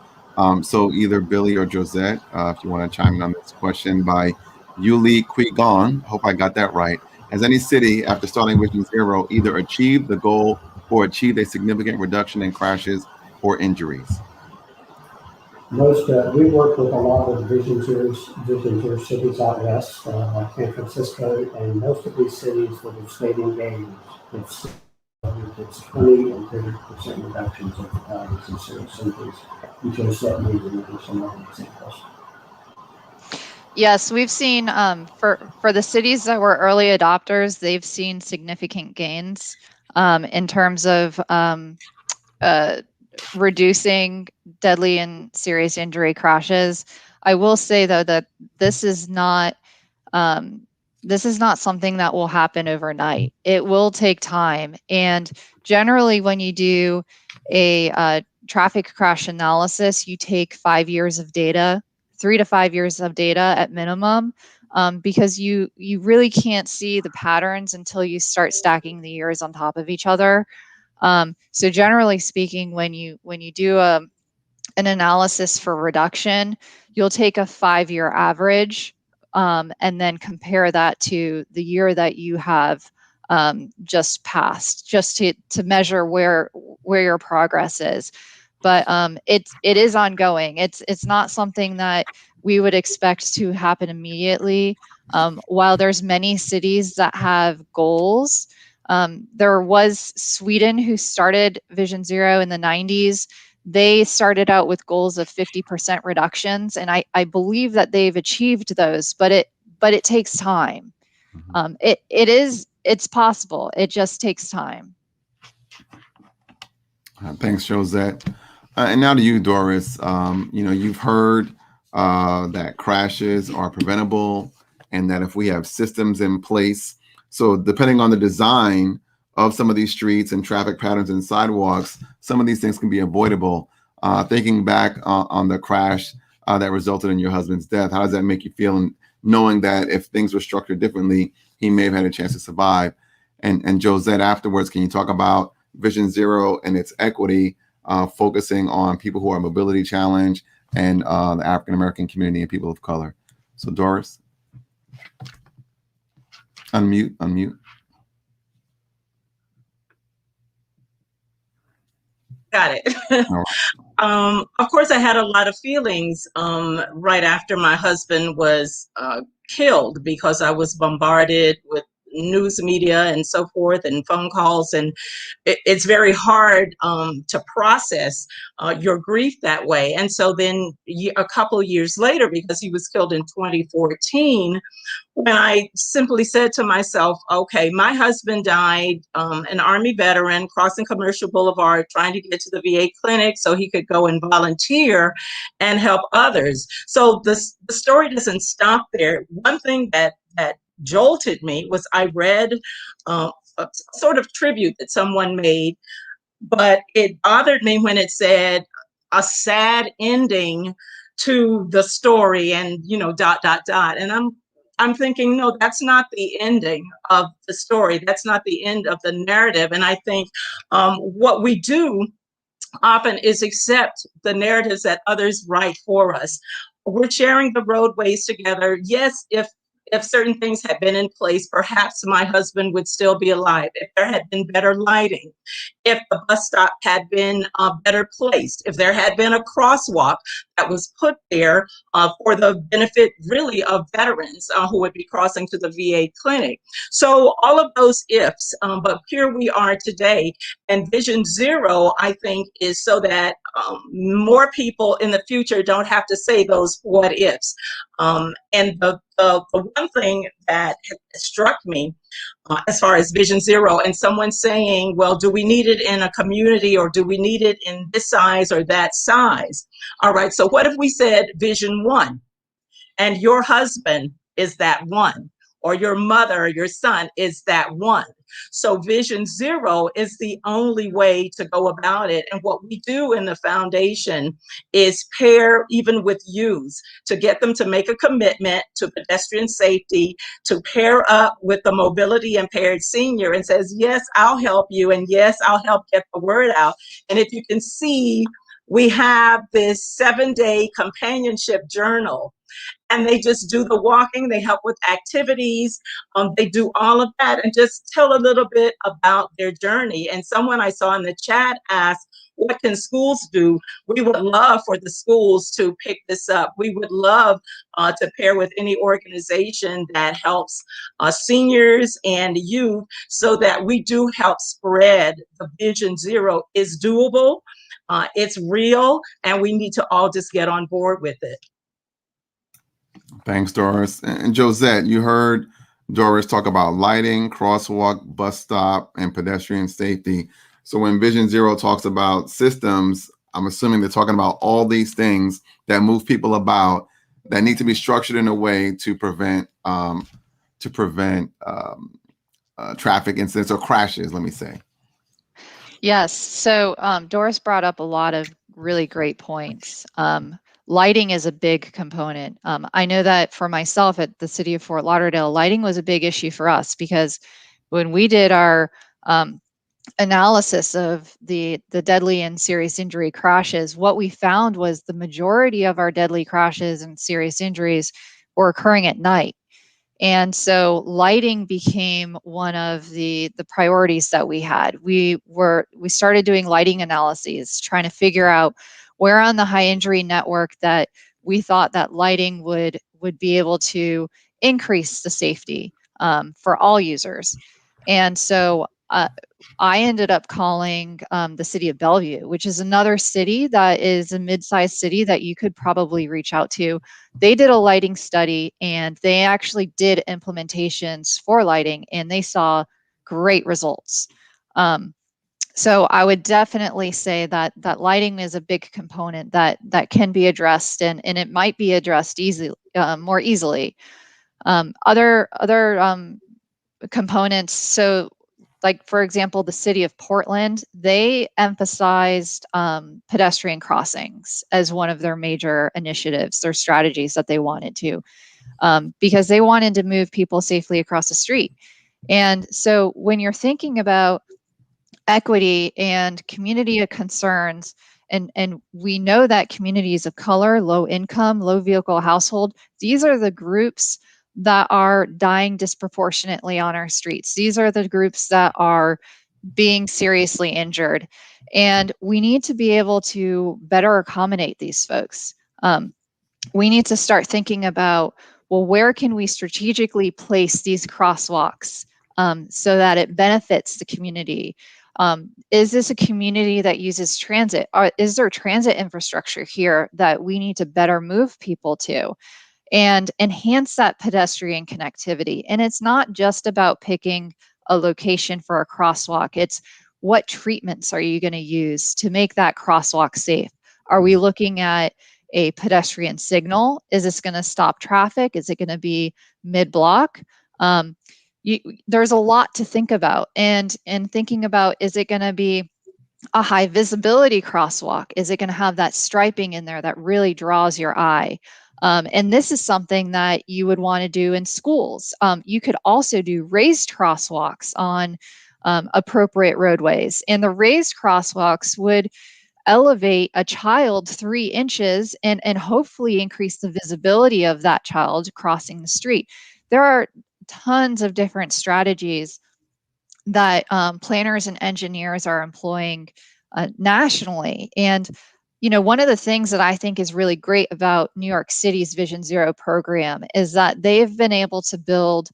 So either Billy or Josette, if you want to chime in on this question by Yuli Quigon, hope I got that right. Has any city, after starting Vision Zero, either achieved the goal or achieved a significant reduction in crashes or injuries? We work with a lot of Vision Zero cities out west, like San Francisco, and most of these cities that have stayed engaged, it's 20 and 30% reductions of fatalities and serious injuries. And Josette may remember some other examples. Yes, we've seen for the cities that were early adopters, they've seen significant gains in terms of reducing deadly and serious injury crashes. I will say though that this is not something that will happen overnight. It will take time, and generally, when you do a traffic crash analysis, you take 5 years of data, 3 to 5 years of data at minimum, because you really can't see the patterns until you start stacking the years on top of each other. So generally speaking, when you do an analysis for reduction, you'll take a 5-year average and then compare that to the year that you have just passed, just to measure where your progress is. But it is ongoing. It's not something that we would expect to happen immediately. While there's many cities that have goals, there was Sweden who started Vision Zero in the 90s. They started out with goals of 50% reductions, and I believe that they've achieved those, but it takes time. It's possible. It just takes time. Thanks, Josette. And now to you, Doris. You've heard that crashes are preventable, and that if we have systems in place, so depending on the design of some of these streets and traffic patterns and sidewalks, some of these things can be avoidable. Thinking back on the crash that resulted in your husband's death, how does that make you feel? And knowing that if things were structured differently, he may have had a chance to survive. And Josette, afterwards, can you talk about Vision Zero and its equity, focusing on people who are mobility challenged and the African American community and people of color? So Doris, unmute. Got it. Of course, I had a lot of feelings right after my husband was killed, because I was bombarded with news media and so forth and phone calls, and it's very hard to process your grief that way. And so then a couple of years later, because he was killed in 2014, when I simply said to myself, okay, my husband died, an Army veteran, crossing Commercial Boulevard, trying to get to the VA clinic so he could go and volunteer and help others. So the story doesn't stop there. One thing that jolted me was I read a sort of tribute that someone made, but it bothered me when it said a sad ending to the story and, dot, dot, dot. And I'm thinking, no, that's not the ending of the story. That's not the end of the narrative. And I think what we do often is accept the narratives that others write for us. We're sharing the roadways together. Yes, if certain things had been in place, perhaps my husband would still be alive. If there had been better lighting, if the bus stop had been better placed, if there had been a crosswalk that was put there for the benefit really of veterans who would be crossing to the VA clinic. So all of those ifs, but here we are today. And Vision Zero, I think, is so that more people in the future don't have to say those what ifs. And the one thing that struck me as far as Vision Zero, and someone saying, well, do we need it in a community, or do we need it in this size or that size? All right, so what if we said Vision One, and your husband is that one, or your mother or your son is that one? So Vision Zero is the only way to go about it. And what we do in the foundation is pair even with youths to get them to make a commitment to pedestrian safety, to pair up with the mobility impaired senior and says, yes, I'll help you. And yes, I'll help get the word out. And if you can see, we have this 7-day companionship journal. And they just do the walking, they help with activities, they do all of that, and just tell a little bit about their journey. And someone I saw in the chat asked, what can schools do? We would love for the schools to pick this up. We would love to pair with any organization that helps seniors and youth, so that we do help spread the Vision Zero is doable, it's real, and we need to all just get on board with it. Thanks, Doris. And Josette, you heard Doris talk about lighting, crosswalk, bus stop, and pedestrian safety. So when Vision Zero talks about systems, I'm assuming they're talking about all these things that move people about that need to be structured in a way to prevent traffic incidents or crashes, let me say. Yes. So Doris brought up a lot of really great points. Lighting is a big component. I know that for myself at the City of Fort Lauderdale, lighting was a big issue for us, because when we did our analysis of the deadly and serious injury crashes, what we found was the majority of our deadly crashes and serious injuries were occurring at night. And so lighting became one of the priorities that we had. We started doing lighting analyses, trying to figure out where on the high injury network that we thought that lighting would be able to increase the safety for all users. And so I ended up calling the city of Bellevue, which is another city that is a mid-sized city that you could probably reach out to. They did a lighting study and they actually did implementations for lighting and they saw great results. So I would definitely say that lighting is a big component that can be addressed, and it might be addressed more easily. Other components. So, like for example, the city of Portland, they emphasized pedestrian crossings as one of their major initiatives, their strategies that they wanted to, because they wanted to move people safely across the street. And so when you're thinking about equity and community concerns, and we know that communities of color, low income, low vehicle household, these are the groups that are dying disproportionately on our streets. These are the groups that are being seriously injured. And we need to be able to better accommodate these folks. We need to start thinking about, well, where can we strategically place these crosswalks so that it benefits the community? Is this a community that uses transit? Is there transit infrastructure here that we need to better move people to and enhance that pedestrian connectivity? And it's not just about picking a location for a crosswalk. It's what treatments are you going to use to make that crosswalk safe? Are we looking at a pedestrian signal? Is this going to stop traffic? Is it going to be mid-block? There's a lot to think about, and thinking about, is it going to be a high visibility crosswalk? Is it going to have that striping in there that really draws your eye? And this is something that you would want to do in schools. You could also do raised crosswalks on appropriate roadways, and the raised crosswalks would elevate a child 3 inches and hopefully increase the visibility of that child crossing the street. There are tons of different strategies that planners and engineers are employing nationally. And, you know, one of the things that I think is really great about New York City's Vision Zero program is that they've been able to build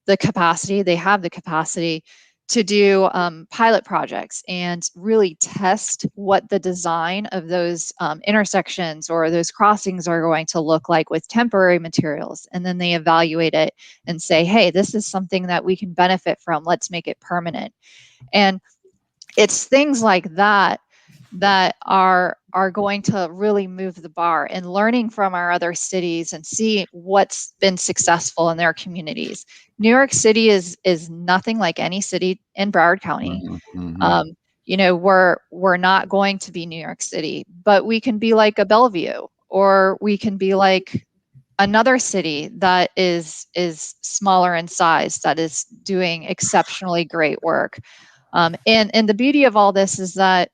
the capacity, they have the capacity to do pilot projects and really test what the design of those intersections or those crossings are going to look like with temporary materials. And then they evaluate it and say, hey, this is something that we can benefit from. Let's make it permanent. And it's things like that that are going to really move the bar, and learning from our other cities and see what's been successful in their communities. New York City is nothing like any city in Broward County. Mm-hmm. You know, we're not going to be New York City, but we can be like a Bellevue, or we can be like another city that is smaller in size, that is doing exceptionally great work. And the beauty of all this is that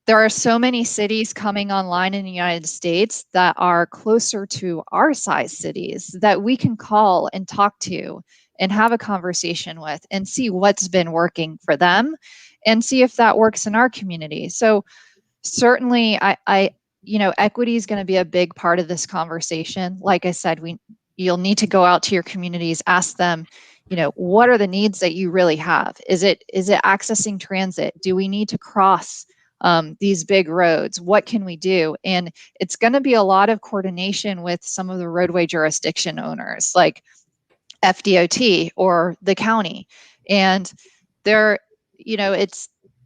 there are so many cities coming online in the United States that are closer to our size cities that we can call and talk to and have a conversation with and see what's been working for them and see if that works in our community. So certainly equity is going to be a big part of this conversation. Like I said, you'll need to go out to your communities, ask them, what are the needs that you really have? Is it accessing transit? Do we need to cross these big roads? What can we do? And it's going to be a lot of coordination with some of the roadway jurisdiction owners, like FDOT or the county. And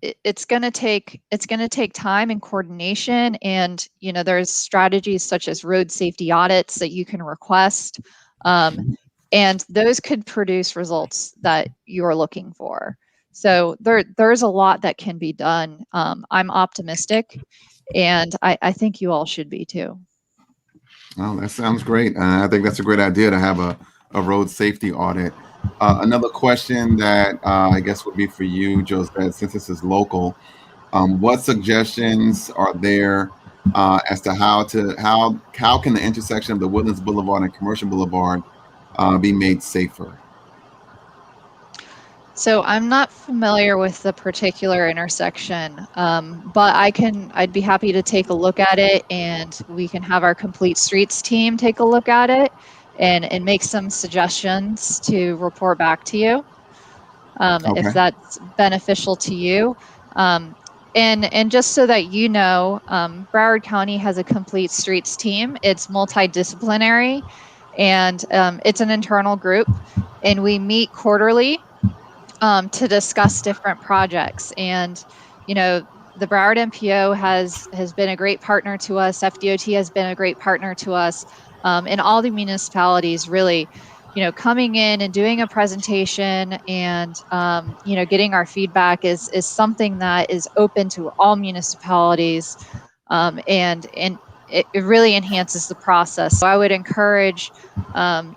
it's going to take time and coordination. And there's strategies such as road safety audits that you can request, and those could produce results that you're looking for. So there's a lot that can be done. I'm optimistic, and I think you all should be too. Oh, that sounds great. I think that's a great idea to have a road safety audit. Another question that I guess would be for you, Josette, since this is local. What suggestions are there as to how can the intersection of the Woodlands Boulevard and Commercial Boulevard be made safer? So I'm not familiar with the particular intersection, but I'd be happy to take a look at it, and we can have our Complete Streets team take a look at it and make some suggestions to report back to you, if Okay. that's beneficial to you. And just so that you know, Broward County has a Complete Streets team. It's multidisciplinary, and it's an internal group, and we meet quarterly to discuss different projects. And, you know, the Broward MPO has been a great partner to us. FDOT has been a great partner to us, and all the municipalities really, you know, coming in and doing a presentation and, you know, getting our feedback is something that is open to all municipalities, and it really enhances the process. So I would encourage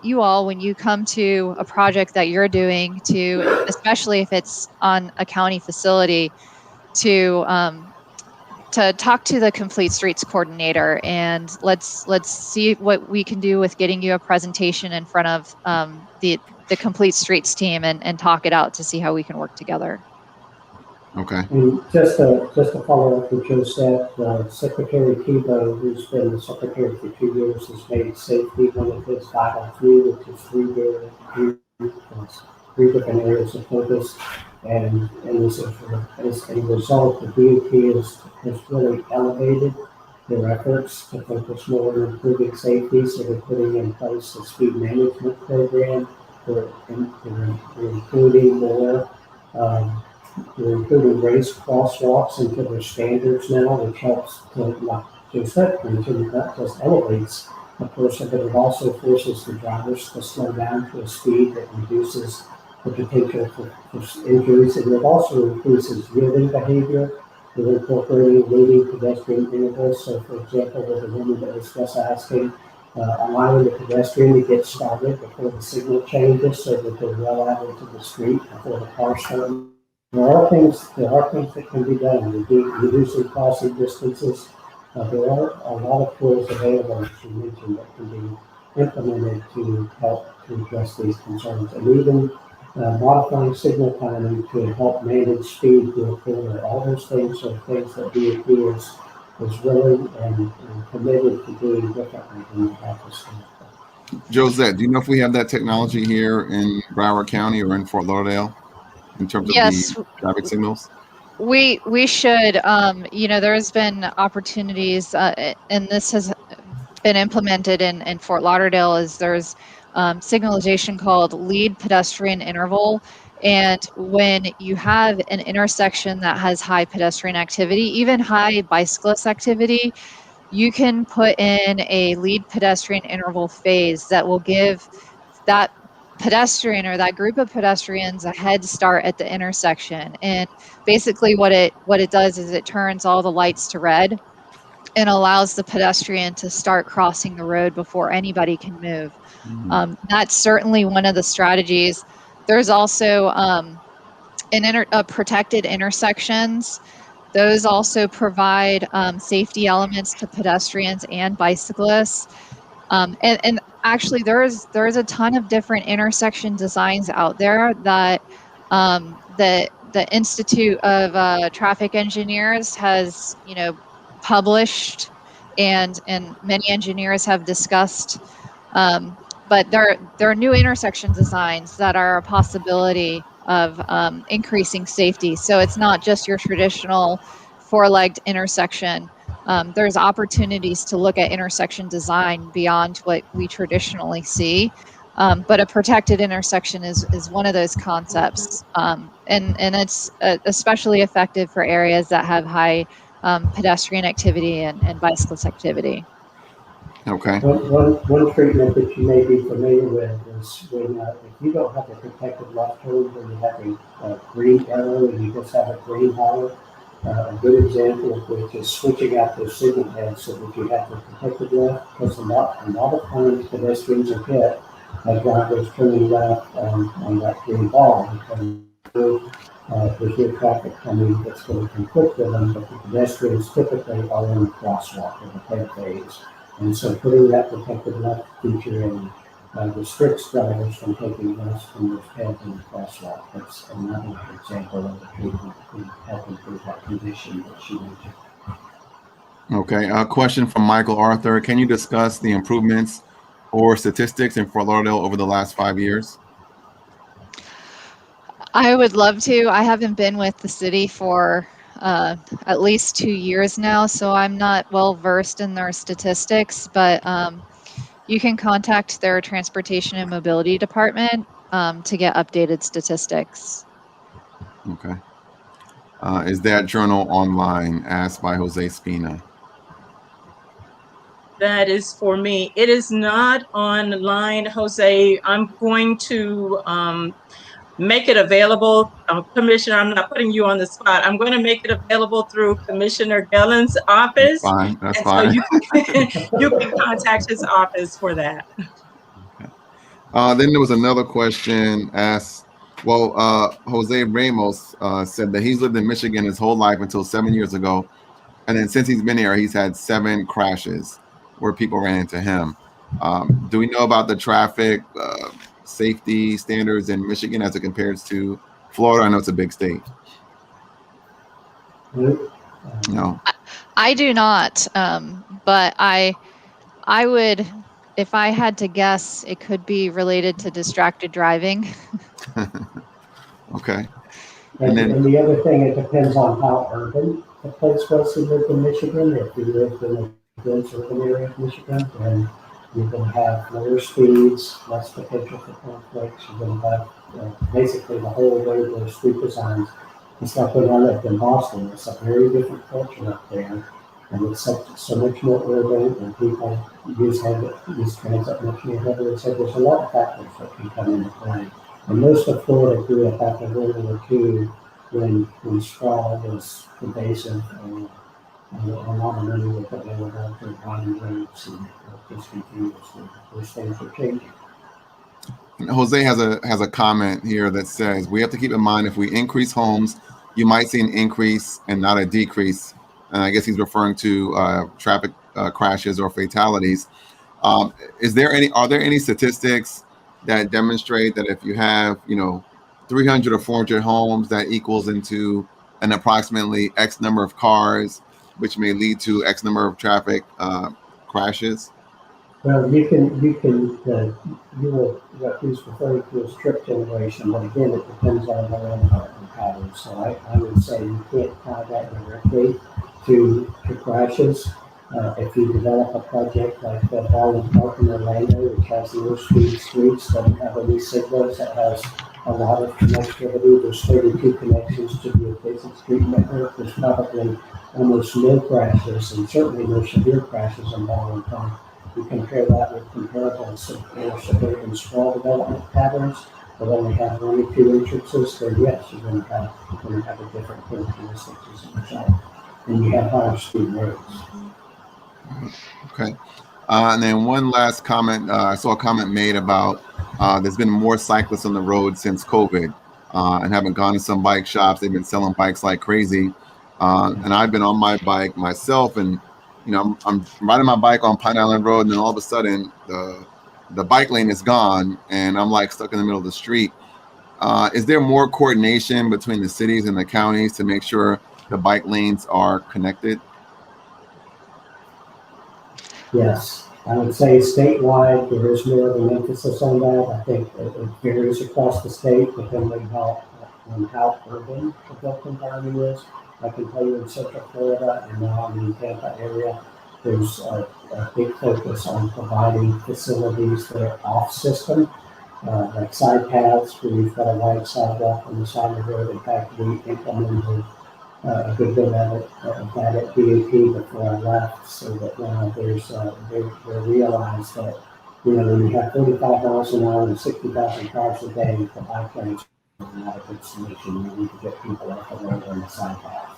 you all, when you come to a project that you're doing, to, especially if it's on a county facility, to talk to the Complete Streets coordinator, and let's see what we can do with getting you a presentation in front of the Complete Streets team, and talk it out to see how we can work together. Okay. And just to follow up what Joe said, Secretary Tebow, who's been the secretary for 2 years, has made safety one of his vital few, which is three different areas of focus. And as a result, the DOT has really elevated their efforts to focus more on improving safety. So they're putting in place a speed management program. They're including more. We're including raised crosswalks into their standards now, which helps to, like Josette mentioned, not just elevates a person, but it also forces the drivers to slow down to a speed that reduces the potential for injuries, and it also increases yielding behavior. We're incorporating leading pedestrian intervals. So, for example, with the woman that was just asking, allowing the pedestrian to get started before the signal changes, so that they're well out into the street before the car starts. There are things that can be done, reducing crossing distances. There are a lot of tools available, as you mentioned, that can be implemented to help to address these concerns, and even modifying signal timing to help manage speed to a corner. All those things are things that DOT is willing and committed to doing differently than the office. Josette, do you know if we have that technology here in Broward County or in Fort Lauderdale in terms of Yes, the traffic signals? we should. You know, there's been opportunities, and this has been implemented in Fort Lauderdale. Is there's signalization called lead pedestrian interval, and when you have an intersection that has high pedestrian activity, even high bicyclist activity, you can put in a lead pedestrian interval phase that will give that pedestrian or that group of pedestrians a head start at the intersection. And basically what it does is it turns all the lights to red and allows the pedestrian to start crossing the road before anybody can move. Mm-hmm. That's certainly one of the strategies. There's also protected intersections. Those also provide safety elements to pedestrians and bicyclists. And actually, there's a ton of different intersection designs out there that the Institute of Traffic Engineers has, you know, published, and many engineers have discussed. But there are new intersection designs that are a possibility of increasing safety. So it's not just your traditional four-legged intersection. There's opportunities to look at intersection design beyond what we traditionally see. But a protected intersection is one of those concepts. And it's especially effective for areas that have high pedestrian activity and bicyclist activity. Okay. One treatment that you may be familiar with is when if you don't have a protected left turn, when you have a green arrow and you just have a green hollow. A good example of which is switching out those signal heads so that you have the protected left, because a lot of times pedestrians are hit drivers turning left on that green ball. There's no traffic coming that's going to conflict with them, but the pedestrians typically are in the crosswalk in the head phase. And so putting that protected left feature in restricts drivers from taking lefts from those heads in the crosswalk. That's another example of the treatment to help improve that condition that she mentioned. Okay, a question from Michael Arthur. Can you discuss the improvements or statistics in Fort Lauderdale over the last 5 years? I would love to. I haven't been with the city for at least 2 years now, so I'm not well versed in their statistics, but you can contact their transportation and mobility department to get updated statistics. Okay. Is that journal online? Asked by Jose Spina. That is for me. It is not online, Jose. I'm going to make it available. Commissioner, I'm not putting you on the spot. I'm going to make it available through Commissioner Gelin's office. That's fine. That's and fine. So you can contact his office for that. Okay. Then there was another question asked. Well, Jose Ramos said that he's lived in Michigan his whole life until 7 years ago. And then since he's been here, he's had 7 crashes where people ran into him. Do we know about the traffic safety standards in Michigan as it compares to Florida? I know it's a big state. No. I do not, but I would, if I had to guess, it could be related to distracted driving. Okay. And the other thing, it depends on how urban the place was who lived in Michigan. If you lived in a dense urban area of Michigan, then you're going to have lower speeds, less potential for conflicts. You're going to have basically the whole way the street designs. It's like when I lived in Boston. It's a very different culture up there, and it's so much more urban, and people use transit much more heavily. So there's a lot of factors that can come into play. And most of Florida grew up after World War II when sprawl was pervasive, and a lot of money was put into body rates and discontinuously. Those things are changing. Jose has a comment here that says we have to keep in mind if we increase homes, you might see an increase and not a decrease. And I guess he's referring to traffic crashes or fatalities. Are there any statistics that demonstrate that if you have 300 or 400 homes, that equals into an approximately X number of cars, which may lead to X number of traffic crashes? Well, you will what he's referring to as trip generation, but again, it depends on the land patterns. So I would say you can't tie that directly to crashes. If you develop a project like the Baldwin Park in Orlando, which has low speed streets, doesn't have any signals, that has a lot of connectivity, there's 32 connections to the adjacent street network. There's probably almost no crashes, and certainly no severe crashes in Baldwin Park. You compare that with comparable suburban sprawl development patterns that only have 1 or 2 entrances, then yes, you're going to have a different characteristics as a result. And you have higher speed roads. Okay. And then one last comment. I saw a comment made about there's been more cyclists on the road since COVID, and having gone to some bike shops, they've been selling bikes like crazy. And I've been on my bike myself, and I'm riding my bike on Pine Island Road, and then all of a sudden the bike lane is gone, and I'm like stuck in the middle of the street. Is there more coordination between the cities and the counties to make sure the bike lanes are connected? Yes, I would say statewide there is more of an emphasis on that. I think it varies across the state depending on how urban the built environment is. I can tell you in Central Florida and now in the Tampa area, there's a big focus on providing facilities that are off system, like side paths where you've got a wide sidewalk on the side of the road. In fact, we implemented a good bit of that at DAP before I left, so that now they realize that when you have 45 miles an hour and 60,000 cars a day, the bike lanes are not a good solution. You need to get people off the road on the side path.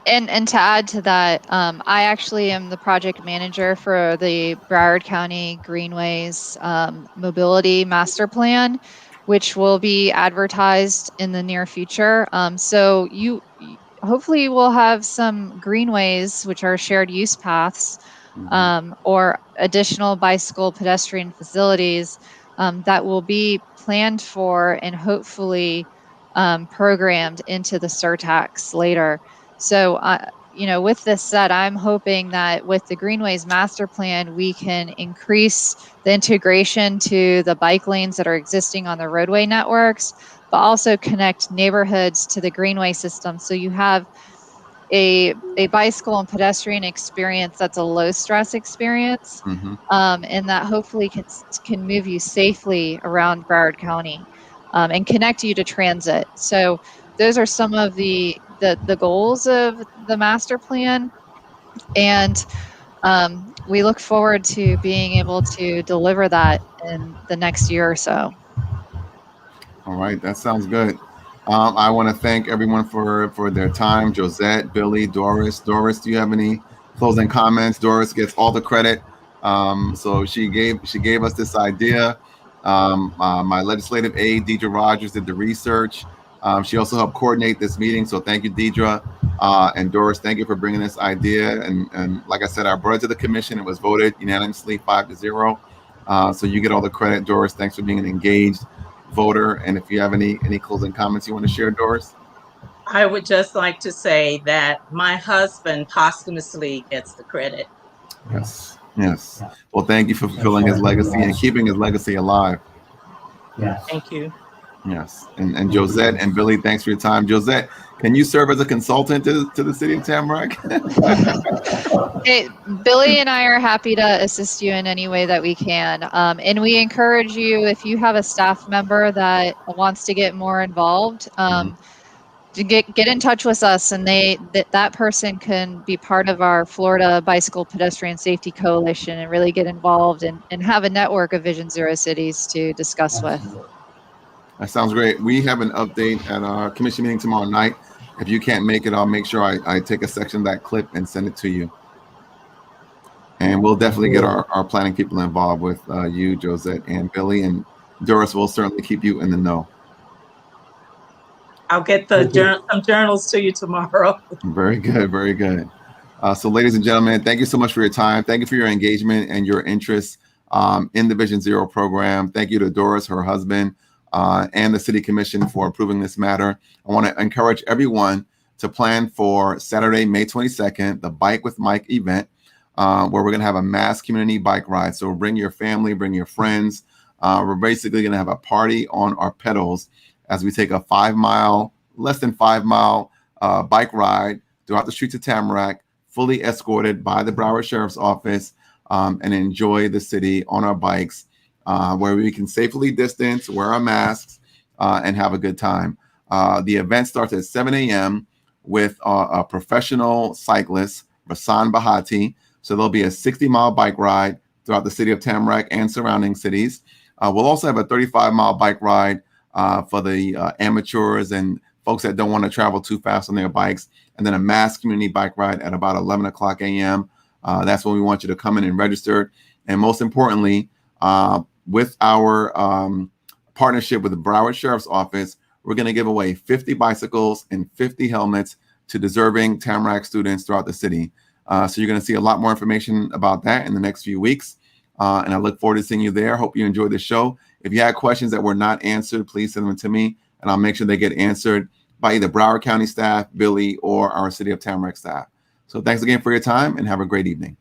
And to add to that, I actually am the project manager for the Broward County Greenways Mobility Master Plan, which will be advertised in the near future. So hopefully will have some greenways, which are shared use paths, or additional bicycle pedestrian facilities that will be planned for and hopefully programmed into the surtax later. So, with this said, I'm hoping that with the Greenways Master Plan, we can increase the integration to the bike lanes that are existing on the roadway networks, but also connect neighborhoods to the Greenway system. So you have a bicycle and pedestrian experience that's a low stress experience, and that hopefully can move you safely around Broward County and connect you to transit. So those are some of the goals of the master plan, and we look forward to being able to deliver that in the next year or so. All right, that sounds good. I want to thank everyone for their time. Josette, Billy, Doris. Doris, do you have any closing comments? Doris gets all the credit. So she gave us this idea. My legislative aide, Deidre Rogers, did the research. She also helped coordinate this meeting. So thank you, Deidre. And Doris, thank you for bringing this idea. And like I said, I brought it to the commission. It was voted unanimously 5-0. So you get all the credit, Doris. Thanks for being an engaged voter. And if you have any closing comments you want to share, Doris? I would just like to say that my husband posthumously gets the credit. Yes. Well, thank you for fulfilling his legacy and keeping his legacy alive. Yes. Thank you. Yes. And Josette and Billy, thanks for your time. Josette, can you serve as a consultant to the City of Tamarac? Hey, Billy and I are happy to assist you in any way that we can. And we encourage you, if you have a staff member that wants to get more involved, to get in touch with us, and that person can be part of our Florida Bicycle Pedestrian Safety Coalition and really get involved and have a network of Vision Zero cities to discuss with. That sounds great. We have an update at our commission meeting tomorrow night. If you can't make it, I'll make sure I take a section of that clip and send it to you. And we'll definitely get our planning people involved with you, Josette, and Billy. And Doris will certainly keep you in the know. I'll get some journals to you tomorrow. Very good. Very good. So ladies and gentlemen, thank you so much for your time. Thank you for your engagement and your interest in the Vision Zero program. Thank you to Doris, her husband, and the City Commission for approving this matter. I want to encourage everyone to plan for Saturday, May 22nd, the Bike with Mike event, where we're going to have a mass community bike ride. So bring your family, bring your friends. We're basically going to have a party on our pedals as we take a less than 5 mile bike ride throughout the streets of Tamarac, fully escorted by the Broward Sheriff's Office, and enjoy the city on our bikes, where we can safely distance, wear our masks, and have a good time. The event starts at 7 a.m. with a professional cyclist, Rasan Bahati. So there'll be a 60-mile bike ride throughout the city of Tamarac and surrounding cities. We'll also have a 35-mile bike ride for the amateurs and folks that don't want to travel too fast on their bikes, and then a mass community bike ride at about 11 o'clock a.m. That's when we want you to come in and register. And most importantly, with our partnership with the Broward Sheriff's Office, we're going to give away 50 bicycles and 50 helmets to deserving Tamarac students throughout the city. So you're going to see a lot more information about that in the next few weeks. And I look forward to seeing you there. Hope you enjoyed the show. If you had questions that were not answered, please send them to me, and I'll make sure they get answered by either Broward County staff, Billy, or our City of Tamarac staff. So thanks again for your time, and have a great evening.